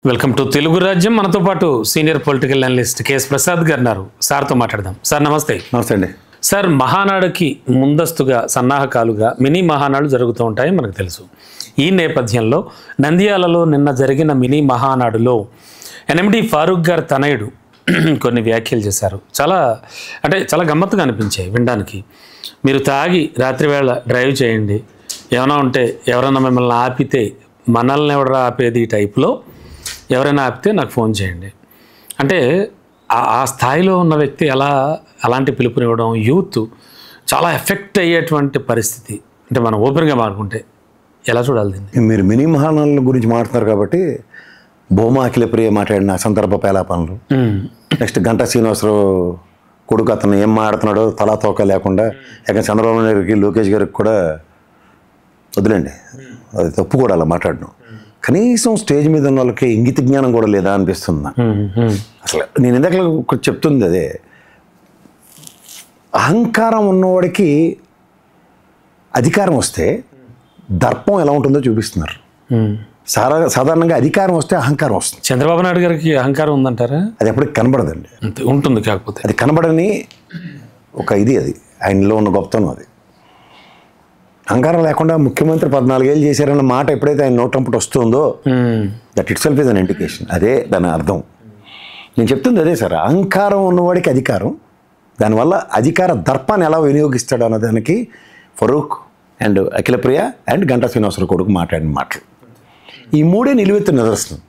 Welcome to Telugu రాజ్యం. మనతో పాటు senior political analyst KS Prasad గారు ఉన్నారు. సార్తో మాట్లాడదాం. సార్ నమస్తే. నమస్తే అండి. సార్, మహానాడుకి ముందస్తుగా సన్నాహకాలుగా మినీ మహానాడు జరుగుతూ ఉంటాయి మనకు తెలుసు. ఈ నేపథ్యంలో నంద్యాలలో నిన్న జరిగిన మినీ మహానాడులో ఎన్ఎండి ఫారూక్ గారు తనయుడు కొన్ని వ్యాఖ్యలు చేశారు. చాలా గమ్మత్తుగా అనిపించాయి వినడానికి. మీరు తాగి రాత్రివేళ డ్రైవ్ చేయండి, ఏమైనా ఉంటే ఎవరైనా మిమ్మల్ని ఆపితే మనల్ని ఎవడరా ఆపేది ఈ టైప్లో ఎవరైనా ఆపితే నాకు ఫోన్ చేయండి అంటే ఆ స్థాయిలో ఉన్న వ్యక్తి అలాంటి పిలుపునివ్వడం యూత్ చాలా ఎఫెక్ట్ అయ్యేటువంటి పరిస్థితి. అంటే మనం ఓపెన్గా మాట్లాడుకుంటే ఎలా చూడాలి దీన్ని? మీరు మినీ మహానాడుల గురించి మాట్లాడుతున్నారు కాబట్టి భూమా అఖిలప్రియ మాట్లాడిన సందర్భ పేలాపనలు, నెక్స్ట్ గంటా శ్రీనివాసరావు కొడుకు అతను ఏం మాట్లాడుతున్నాడో తలా తోక లేకుండా ఎక్కడ చంద్రబాబు నాయుడుకి లోకేష్ గారికి కూడా వదిలేండి, అది తప్పు కూడా అలా మాట్లాడడం. కనీసం స్టేజ్ మీద ఉన్న వాళ్ళకి ఇంగిత జ్ఞానం కూడా లేదా అనిపిస్తుంది. అసలు నేను ఇందాక చెప్తుంది అదే, అహంకారం ఉన్నవాడికి అధికారం వస్తే దర్పం ఎలా ఉంటుందో చూపిస్తున్నారు. సాధారణంగా అధికారం వస్తే అహంకారం వస్తుంది. చంద్రబాబు నాయుడు గారికి అహంకారం ఉందంటారా? అది ఎప్పటికి కనబడదండి. ఉంటుంది, కాకపోతే అది కనబడని ఒక ఇది, అది ఆయనలో ఉన్న గొప్పతనం. అది అహంకారం లేకుండా ముఖ్యమంత్రి 14 ఏళ్ళు చేశారన్న మాట ఎప్పుడైతే ఆయన నోటంపటి వస్తుందో that it self is an indication. అదే దాని అర్థం. నేను చెప్తుంది అదే సార్, అహంకారం ఉన్నవాడికి అధికారం, దానివల్ల అధికార దర్పాన్ని ఎలా వినియోగిస్తాడు అన్నదానికి ఫరూక్ అండ్ అఖిలప్రియ అండ్ గంటా శ్రీనివాసరావు కొడుకు మాట్లాడిన మాటలు ఈ మూడే నిలువెత్తు నిదర్శనం.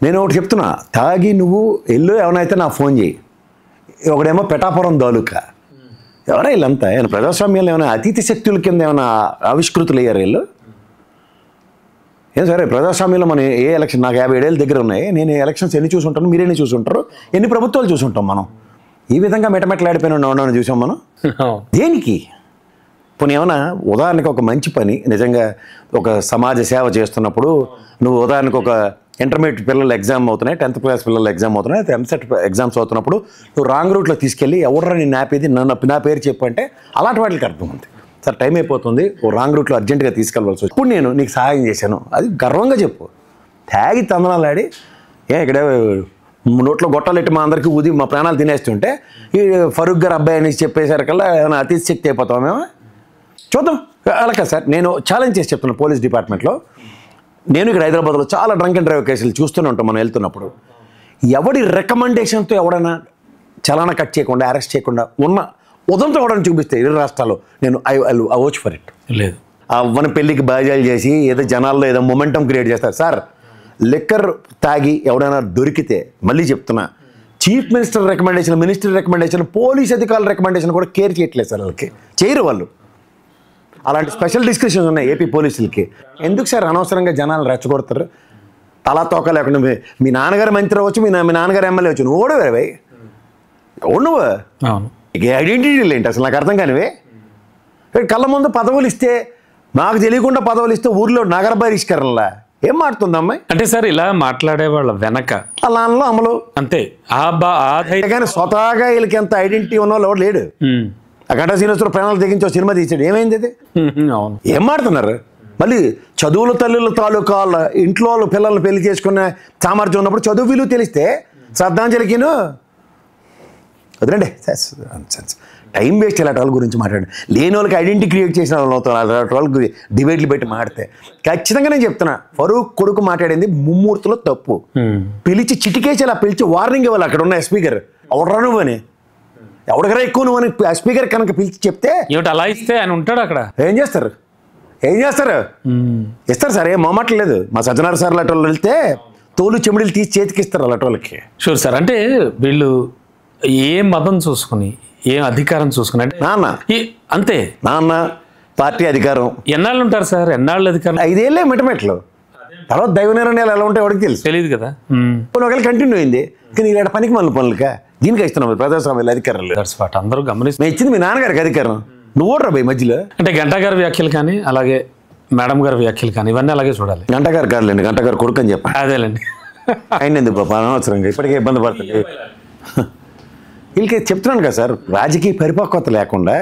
నేను ఒకటి చెప్తున్నా, తాగి నువ్వు ఎల్లు ఎవరైతే నాకు ఫోన్ చేయి. ఒకడేమో పెటాపురం దాలుక, ఎవరా వీళ్ళంతా? ఏమైనా ప్రజాస్వామ్యాలు ఏమైనా అతీత శక్తుల కింద ఏమైనా ఆవిష్కృతులు అయ్యారు వీళ్ళు? ఏం సరే, ప్రజాస్వామ్యంలో మనం ఏ ఎలక్షన్, నాకు 57 ఏళ్ళ దగ్గర ఉన్నాయి, నేను ఎలక్షన్స్ ఎన్ని చూసుంటాను, మీరెన్ని చూసుంటారు, ఎన్ని ప్రభుత్వాలు చూసుంటాం మనం. ఈ విధంగా మెటమెట్లాడిపోయిన ఉండని చూసాం మనం. దేనికి? పోనీ ఏమన్నా ఉదాహరణకి ఒక మంచి పని, నిజంగా ఒక సమాజ సేవ చేస్తున్నప్పుడు నువ్వు ఉదాహరణకు ఒక ఇంటర్మీడియట్ పిల్లలు ఎగ్జామ్ అవుతున్నాయి, 10th క్లాస్ పిల్లలు ఎగ్జామ్ అవుతున్నాయి, ఎంసెట్ ఎగ్జామ్స్ అవుతున్నప్పుడు నువ్వు రాంగ్ రూట్లో తీసుకెళ్ళి ఎవడరా నేను ఆపేది, నా పేరు చెప్పు అంటే అలాంటి వాటికి అర్థం ఉంది. సార్ టైం అయిపోతుంది, ఓ రాంగ్ రూట్లో అర్జెంటుగా తీసుకెళ్ళవలసి వచ్చి ఇప్పుడు నేను నీకు సహాయం చేశాను, అది గర్వంగా చెప్పు. తాగి తందనాలాడి ఇక్కడ నోట్లో గొట్టాలెట్టి మా అందరికీ ఊది మా ప్రాణాలు తినేస్తుంటే ఈ ఫరూక్ గారు అబ్బాయి అని చెప్పేసరికల్లా ఏమైనా అతిథి శక్తి అయిపోతాం మేము. చూద్దాం. అలాగే సార్, నేను ఛాలెంజ్ చేసి చెప్తున్నాను పోలీస్ డిపార్ట్మెంట్లో. నేను ఇక్కడ హైదరాబాద్లో చాలా డ్రంక్ అండ్ డ్రైవ్ కేసులు చూస్తూనే ఉంటాం మనం వెళ్తున్నప్పుడు. ఎవడి రికమెండేషన్తో ఎవడైనా చలానా కట్ చేయకుండా, అరెస్ట్ చేయకుండా ఉన్న ఉదంతో ఎవడని చూపిస్తే ఇరు రాష్ట్రాల్లో నేను ఐ వాచ్ ఫర్ ఇట్. లేదు, మన పెళ్ళికి బాజాలు చేసి ఏదో జనాల్లో ఏదో మొమెంటం క్రియేట్ చేస్తారు. సార్ లిక్కర్ తాగి ఎవడైనా దొరికితే, మళ్ళీ చెప్తున్నా, chief minister recommendation, minister recommendation, police అధికారుల రికమెండేషన్ కూడా కేర్ చేయట్లేదు సార్. వాళ్ళకి చేయరు వాళ్ళు. అలాంటి స్పెషల్ డిస్కషన్స్ ఉన్నాయి ఏపీ పోలీసులకి. ఎందుకు సార్ అనవసరంగా జనాలు రెచ్చగొడతారు? తలా తోక లేకుండా మీ నాన్నగారు మంత్రి అవ్వచ్చు, మీ నాన్నగారు ఎమ్మెల్యే వచ్చు, నువ్వు కూడా వేరే ఎవడు నువ్వు? ఇక ఐడెంటిటీ ఏంటి అసలు నాకు అర్థం కానివే. కళ్ళ ముందు పదవులు ఇస్తే, నాకు తెలియకుండా పదవులు ఇస్తే ఊర్లో నగర బహిష్కరణలా ఏం మాడుతుంది అమ్మాయి అంటే? సార్ ఇలా మాట్లాడే వాళ్ళ వెనక అలాలో అమలు అంతే. కానీ స్వతహాగా వీళ్ళకి ఎంత ఐడెంటిటీ ఉన్న వాళ్ళు ఎవడు లేడు. ఆ గంటా శ్రీనివాసరావు ప్రాణాలు తెగించి సినిమా తీసాడు, ఏమైంది అది? ఏం మాడుతున్నారు? మళ్ళీ చదువుల తల్లుల తాలూకా ఇంట్లో పిల్లల్ని పెళ్లి చేసుకునే సామర్థ్యం ఉన్నప్పుడు చదువు విలువ తెలిస్తే శ్రద్ధాంజలికిను వదిలేండి. టైం వేస్ట్ ఇలాంటి వాళ్ళ గురించి మాట్లాడి, లేని వాళ్ళకి ఐడెంటిటీ క్రియేట్ చేసిన వాళ్ళు అవుతారు. అలాంటి వాళ్ళకి డిబేట్లు పెట్టి మాట్లాడితే ఖచ్చితంగా నేను చెప్తున్నా, ఫరూక్ కొడుకు మాట్లాడింది ముమ్మూర్తిలో తప్పు. పిలిచి చిటికేసి అలా పిలిచి వార్నింగ్ ఇవ్వాలి. అక్కడ ఉన్న స్పీకర్ ఎవడరా నువ్వు అని, ఎవరికరా ఎక్కువ నువ్వు అని స్పీకర్ కనుక పిలిచి చెప్తే అలా ఇస్తే ఆయన ఉంటాడు అక్కడ. ఏం చేస్తారు? ఇస్తారు సార్, ఏం మొమ్మట్లేదు. మా సజ్జనార్ సార్ అలాంటి వాళ్ళు వెళ్తే తోలు చెమిడిలు తీసి చేతికి ఇస్తారు అలాంటి వాళ్ళకి. Sure sir. అంటే వీళ్ళు ఏ మతం చూసుకుని, ఏ అధికారం చూసుకుని, అంటే నాన్న అంతే, నాన్న పార్టీ అధికారం ఎన్నాళ్ళు ఉంటారు సార్? ఎన్నాళ్ళు అధికారం? 5 ఏళ్ళే మిటమెట్లు. తర్వాత దైవ నిర్ణయాలు ఎలా ఉంటాయి ఎవరికి తెలుసు, తెలియదు కదా. ఒకవేళ కంటిన్యూ అయింది. కానీ ఇలాంటి పనికి మళ్ళీ పనులుగా దీనికి ఇస్తున్నాం ప్రజాస్వామ్యాలు అధికారులు. అందరూ గమనిస్తే ఇచ్చింది మీ నాన్నగారికి అధికారం, నువ్వు ఓడరా భయ్ మధ్యలో. అంటే గంటా గారి వ్యాఖ్యలు కానీ, అలాగే మేడం గారి వ్యాఖ్యలు కానీ, ఇవన్నీ అలాగే చూడాలి. గంటా గారు కాదులేండి, గంటా గారు కొడుకు అని చెప్పండి. అదేలేండి. ఆయన ఎందుకు పాప అనవసరంగా ఇప్పటికే ఇబ్బంది పడుతుంది. వీళ్ళకి చెప్తున్నాను కదా సార్, రాజకీయ పరిపక్వత లేకుండా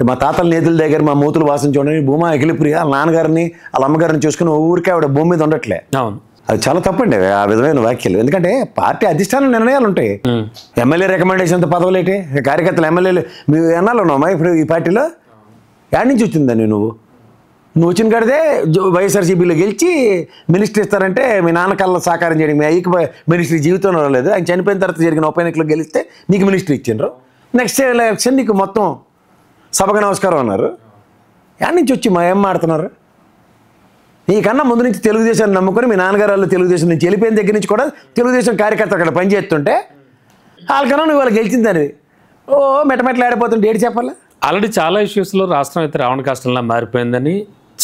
మా తాతల నేతల దగ్గర మా మూతులు వాసన చూడండి, భూమా అఖిలప్రియ వాళ్ళ నాన్నగారిని వాళ్ళ అమ్మగారిని చూసుకుని ఊరికే ఆవిడ భూమి మీద ఉండట్లే. అవును, అది చాలా తప్పండి ఆ విధమైన వ్యాఖ్యలు. ఎందుకంటే పార్టీ అధిష్టాన నిర్ణయాలు ఉంటాయి. ఎమ్మెల్యే రికమెండేషన్తో పదవులు ఏంటి? కార్యకర్తలు ఎమ్మెల్యేలు మీరు ఎన్నాళ్ళు ఉన్నామా ఇప్పుడు ఈ పార్టీలో? యాడ్ నుంచి వచ్చిందని నువ్వు వచ్చిన కడితే వైఎస్ఆర్సీపీలో గెలిచి మినిస్టర్ ఇస్తారంటే మీ నాన్న కళ్ళ సాకారం చేయడం, మీ అయ్యకి మినిస్ట్రీ జీవితంలో రాలేదు. ఆయన చనిపోయిన తర్వాత జరిగిన ఉప ఎన్నికలు గెలిస్తే నీకు మినిస్ట్రీ ఇచ్చిండ్రు. నెక్స్ట్ ఎలక్షన్ నీకు మొత్తం సభకు నమస్కారం అన్నారు. యాడ్ నుంచి వచ్చి మా ఏం మాడుతున్నారు? నీకన్నా ముందు నుంచి తెలుగుదేశాన్ని నమ్ముకొని మీ నాన్నగారు వాళ్ళు తెలుగుదేశం నుంచి వెళ్ళిపోయిన దగ్గర నుంచి కూడా తెలుగుదేశం కార్యకర్త అక్కడ పనిచేస్తుంటే వాళ్ళకన్నా నువ్వు వాళ్ళు గెలిచిందని మెట్టమెట్లు ఆడిపోతుంటే ఏడు చెప్పాలా? ఆల్రెడీ చాలా ఇష్యూస్లో రాష్ట్రం అయితే రావణ కాష్టంలా మారిపోయిందని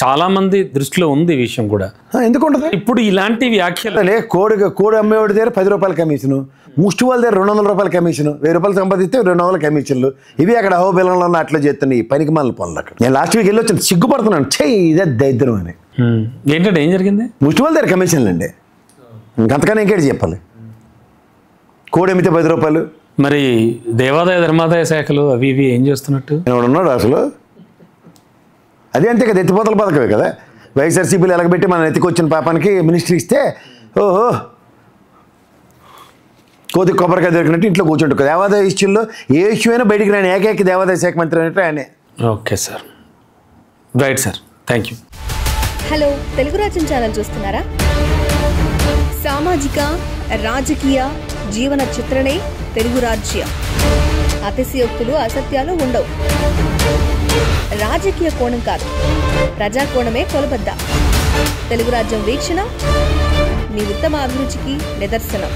చాలామంది దృష్టిలో ఉంది ఈ విషయం కూడా. ఎందుకు ఉంటుంది ఇప్పుడు ఇలాంటి వ్యాఖ్యలు? కోడి అమ్మేవాడి దగ్గర 10 రూపాయల కమిషను, ముష్టి వాళ్ళ దగ్గర 200 రూపాయల కమిషను, 1000 రూపాయలు సంపాదిస్తే 200 కమిషన్లు. ఇవి అక్కడ అహోబిలంలో ఉన్న అట్లా చేస్తున్నాయి పనికి మాలిన పనులు. అక్కడ నేను లాస్ట్ వీక్ వెళ్ళి వచ్చాను, సిగ్గుపడుతున్నాను. చెయ్యి ఇదే దరిద్రం అని. ఏంటంటే ఏం జరిగింది? ముష్టి వాళ్ళ దగ్గర కమిషన్లు అండి, ఇంకంతకన్నా ఇంకేటి చెప్పాలి? కోడి అమ్మితే 10 రూపాయలు. మరి దేవాదాయ ధర్మాదాయ శాఖలు అవి ఇవి ఏం చేస్తున్నట్టు ఉన్నాడు అసలు? అదే అంతే కదా, ఎత్తిపోతల పథకమే కదా. వైఎస్ఆర్సీపీలు ఎలగబెట్టి మన ఎత్తికొచ్చిన పాపానికి మినిస్ట్రీ ఇస్తే ఓహో కోతి కొబ్బరికాయ దొరికినట్టు ఇంట్లో కూర్చుంటు. దేవాదాయ ఇష్యూల్లో ఏ ఇష్యూ అయినా బయటికి రాని ఏకైక దేవాదాయ శాఖ మంత్రి అంటే ఆయనే. Okay sir, right sir, thank you. Hello, Telugu రాజ్యం ఛానల్ చూస్తున్నారా? సామాజిక రాజకీయ జీవన చిత్రణే తెలుగు రాజ్యం. అతిశయోక్తులు అసత్యాలు ఉండవు. రాజకీయ కోణం కాదు, ప్రజా కోణమే కొలబద్ద. తెలుగు రాజ్యం వీక్షణ మీ ఉత్తమ అభిరుచికి నిదర్శనం.